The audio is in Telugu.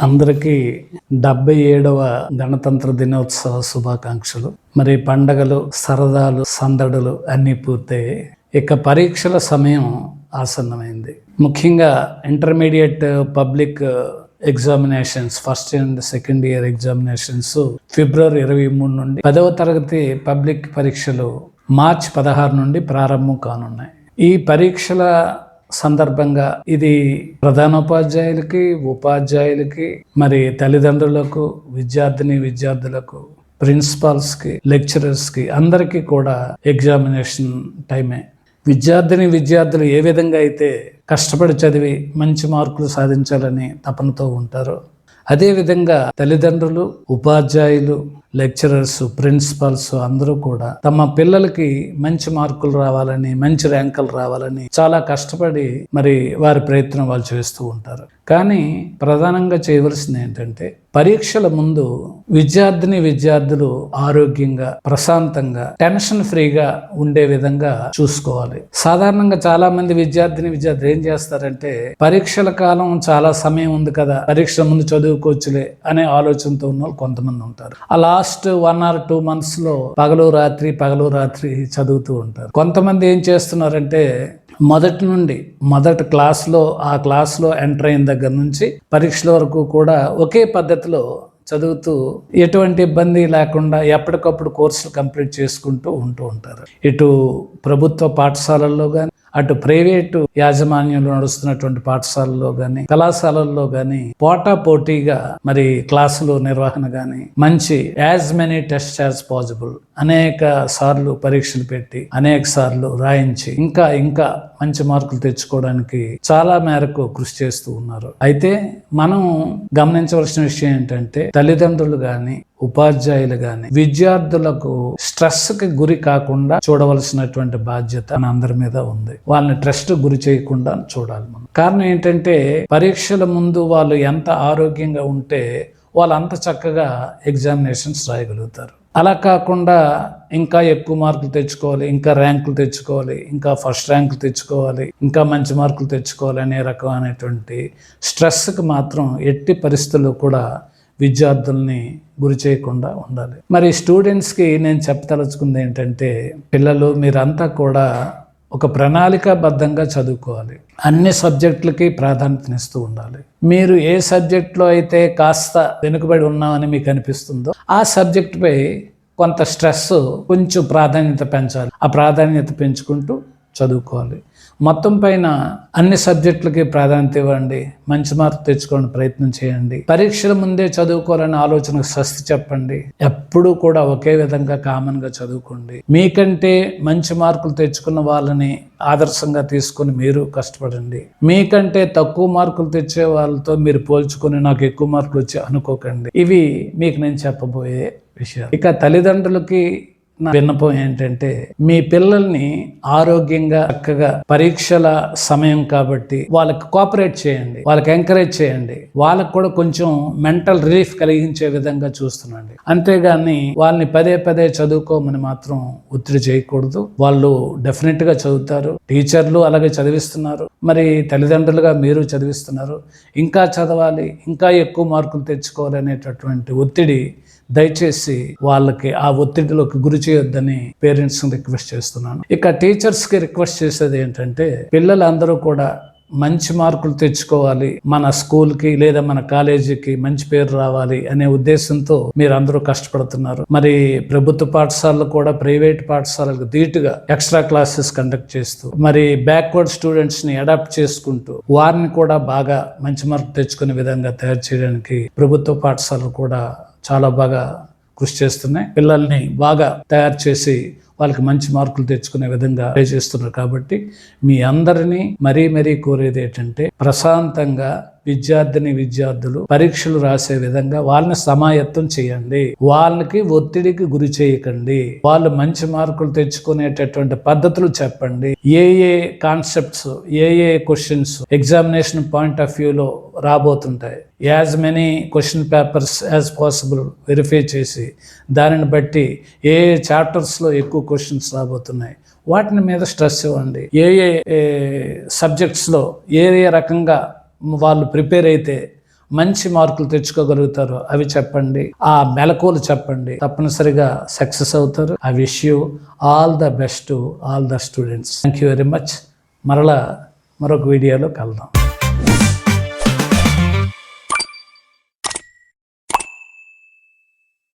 అందరికీ 77వ గణతంత్ర దినోత్సవ శుభాకాంక్షలు. మరి పండగలు, సరదాలు, సందడులు అన్నీ పూర్తయ్యాయి. ఇక పరీక్షల సమయం ఆసన్నమైంది. ముఖ్యంగా intermediate public examinations, first and second year examinations February 23 నుండి, 10వ తరగతి పబ్లిక్ పరీక్షలు మార్చి 16 నుండి ప్రారంభం కానున్నాయి. ఈ పరీక్షల సందర్భంగా ఇది ప్రధానోపాధ్యాయులకి, ఉపాధ్యాయులకి, మరి తల్లిదండ్రులకు, విద్యార్థులకు, ప్రిన్సిపాల్స్కి, లెక్చరర్స్కి అందరికీ కూడా ఎగ్జామినేషన్ టైమే. విద్యార్థులు ఏ విధంగా అయితే కష్టపడి చదివి మంచి మార్కులు సాధించాలని తపనతో ఉంటారో, అదేవిధంగా తల్లిదండ్రులు, ఉపాధ్యాయులు, లెక్చరర్స్, ప్రిన్సిపల్స్ అందరూ కూడా తమ పిల్లలకి మంచి మార్కులు రావాలని, మంచి ర్యాంకులు రావాలని చాలా కష్టపడి మరి వారి ప్రయత్నం వాళ్ళు చేస్తూ ఉంటారు. కానీ ప్రధానంగా చేయవలసింది ఏంటంటే, పరీక్షల ముందు విద్యార్థులు ఆరోగ్యంగా, ప్రశాంతంగా, టెన్షన్ ఫ్రీగా ఉండే విధంగా చూసుకోవాలి. సాధారణంగా చాలా మంది విద్యార్థులు ఏం చేస్తారంటే, పరీక్షల కాలం చాలా సమయం ఉంది కదా, పరీక్షల ముందు చదువుకోవచ్చులే అనే ఆలోచనతో ఉన్న వాళ్ళు కొంతమంది ఉంటారు. ఆ లాస్ట్ 1 or 2 months లో పగలు రాత్రి చదువుతూ ఉంటారు. కొంతమంది ఏం చేస్తున్నారంటే, మొదటి క్లాస్లో ఎంటర్ అయిన దగ్గర నుంచి పరీక్షల వరకు కూడా ఒకే పద్ధతిలో చదువుతూ ఎటువంటి ఇబ్బంది లేకుండా ఎప్పటికప్పుడు కోర్సులు కంప్లీట్ చేసుకుంటూ ఉంటారు. ఇటు ప్రభుత్వ పాఠశాలల్లో కానీ, అటు ప్రైవేటు యాజమాన్యంలో నడుస్తున్నటువంటి పాఠశాలల్లో కానీ, కళాశాలల్లో కానీ పోటాపోటీగా మరి క్లాసులు నిర్వహణ కానీ, మంచి as many test as possible అనేక సార్లు పరీక్షలు పెట్టి, అనేక సార్లు రాయించి ఇంకా మంచి మార్కులు తెచ్చుకోవడానికి చాలా మేరకు కృషి చేస్తూ ఉన్నారు. అయితే మనం గమనించవలసిన విషయం ఏంటంటే, తల్లిదండ్రులు కానీ, ఉపాధ్యాయులు కానీ విద్యార్థులకు స్ట్రెస్ కి గురి కాకుండా చూడవలసినటువంటి బాధ్యత మన అందరి మీద ఉంది. వాళ్ళని స్ట్రెస్ గురి చేయకుండా చూడాలి మనం. కారణం ఏంటంటే, పరీక్షల ముందు వాళ్ళు ఎంత ఆరోగ్యంగా ఉంటే వాళ్ళు అంత చక్కగా ఎగ్జామినేషన్స్ రాయగలుగుతారు. అలా కాకుండా ఇంకా ఎక్కువ మార్కులు తెచ్చుకోవాలి, ఇంకా ర్యాంకులు తెచ్చుకోవాలి, ఇంకా ఫస్ట్ ర్యాంకులు తెచ్చుకోవాలి, ఇంకా మంచి మార్కులు తెచ్చుకోవాలి అనే రకమైనటువంటి స్ట్రెస్కి మాత్రం ఎట్టి పరిస్థితుల్లో కూడా విద్యార్థుల్ని గురి చేయకుండా ఉండాలి. మరి స్టూడెంట్స్కి నేను చెప్పదలుచుకుంది ఏంటంటే, పిల్లలు మీరంతా కూడా ఒక ప్రణాళికాబద్ధంగా చదువుకోవాలి. అన్ని సబ్జెక్టులకి ప్రాధాన్యతనిస్తూ ఉండాలి. మీరు ఏ సబ్జెక్ట్లో అయితే కాస్త వెనుకబడి ఉన్నామని మీకు అనిపిస్తుందో ఆ సబ్జెక్టుపై కొంత స్ట్రెస్, కొంచెం ప్రాధాన్యత పెంచాలి. ఆ ప్రాధాన్యత పెంచుకుంటూ చదువుకోవాలి. మొత్తం పైన అన్ని సబ్జెక్టులకి ప్రాధాన్యత ఇవ్వండి. మంచి మార్కు తెచ్చుకోవడానికి ప్రయత్నం చేయండి. పరీక్షల ముందే చదువుకోవాలనే ఆలోచనకు స్వస్తి చెప్పండి. ఎప్పుడూ కూడా ఒకే విధంగా కామన్గా చదువుకోండి. మీకంటే మంచి మార్కులు తెచ్చుకున్న వాళ్ళని ఆదర్శంగా తీసుకొని మీరు కష్టపడండి. మీకంటే తక్కువ మార్కులు తెచ్చే వాళ్ళతో మీరు పోల్చుకొని నాకు ఎక్కువ మార్కులు వచ్చి అనుకోకండి. ఇవి మీకు నేను చెప్పబోయే విషయాలు. ఇక తల్లిదండ్రులకి నా విన్నపం ఏంటంటే, మీ పిల్లల్ని ఆరోగ్యంగా, చక్కగా పరీక్షల సమయం కాబట్టి వాళ్ళకి కోఆపరేట్ చేయండి, వాళ్ళకి ఎంకరేజ్ చేయండి. వాళ్ళకు కూడా కొంచెం మెంటల్ రిలీఫ్ కలిగించే విధంగా చూస్తున్నాండి. అంతేగాని వాళ్ళని పదే చదువుకోమని మాత్రం ఒత్తిడి చేయకూడదు. వాళ్ళు డెఫినెట్గా చదువుతారు. టీచర్లు అలాగే చదివిస్తున్నారు, మరి తల్లిదండ్రులుగా మీరు చదివిస్తున్నారు. ఇంకా చదవాలి, ఇంకా ఎక్కువ మార్కులు తెచ్చుకోవాలి అనేటటువంటి ఒత్తిడి దయచేసి వాళ్ళకి ఆ ఒత్తిడిలోకి గురి చేయొద్దని పేరెంట్స్ రిక్వెస్ట్ చేస్తున్నాను. ఇక టీచర్స్ కి రిక్వెస్ట్ చేసేది ఏంటంటే, పిల్లలందరూ కూడా మంచి మార్కులు తెచ్చుకోవాలి, మన స్కూల్కి లేదా మన కాలేజీకి మంచి పేరు రావాలి అనే ఉద్దేశంతో మీరు అందరూ కష్టపడుతున్నారు. మరి ప్రభుత్వ పాఠశాలలు కూడా ప్రైవేట్ పాఠశాలకు ధీటుగా ఎక్స్ట్రా క్లాసెస్ కండక్ట్ చేస్తూ, మరి బ్యాక్వర్డ్ స్టూడెంట్స్ ని అడాప్ట్ చేసుకుంటూ వారిని కూడా బాగా మంచి మార్కులు తెచ్చుకునే విధంగా తయారు చేయడానికి ప్రభుత్వ పాఠశాలలు కూడా చాలా బాగా కృషి చేస్తున్నాయి. పిల్లల్ని బాగా తయారు చేసి వాళ్ళకి మంచి మార్కులు తెచ్చుకునే విధంగా ట్రై చేస్తున్నారు. కాబట్టి మీ అందరినీ మరీ కోరేది ఏంటంటే, ప్రశాంతంగా విద్యార్థులు పరీక్షలు రాసే విధంగా వాళ్ళని సమాయత్తం చేయండి. వాళ్ళకి ఒత్తిడికి గురి చేయకండి. వాళ్ళు మంచి మార్కులు తెచ్చుకునేటటువంటి పద్ధతులు చెప్పండి. ఏ కాన్సెప్ట్స్, ఏ క్వశ్చన్స్ ఎగ్జామినేషన్ పాయింట్ ఆఫ్ వ్యూలో రాబోతుంటాయి, as many question papers as possible verify చేసి, దానిని బట్టి ఏ చాప్టర్స్లో ఎక్కువ క్వశ్చన్స్ రాబోతున్నాయి వాటిని మీద స్ట్రెస్ ఇవ్వండి. ఏ సబ్జెక్ట్స్లో ఏ రకంగా వాళ్ళు ప్రిపేర్ అయితే మంచి మార్కులు తెచ్చుకోగలుగుతారో అవి చెప్పండి. ఆ మెలకువలు చెప్పండి. తప్పనిసరిగా సక్సెస్ అవుతారు. I wish you all the best to all the students. Thank you very much. మరలా మరొక వీడియోలో కలుద్దాం.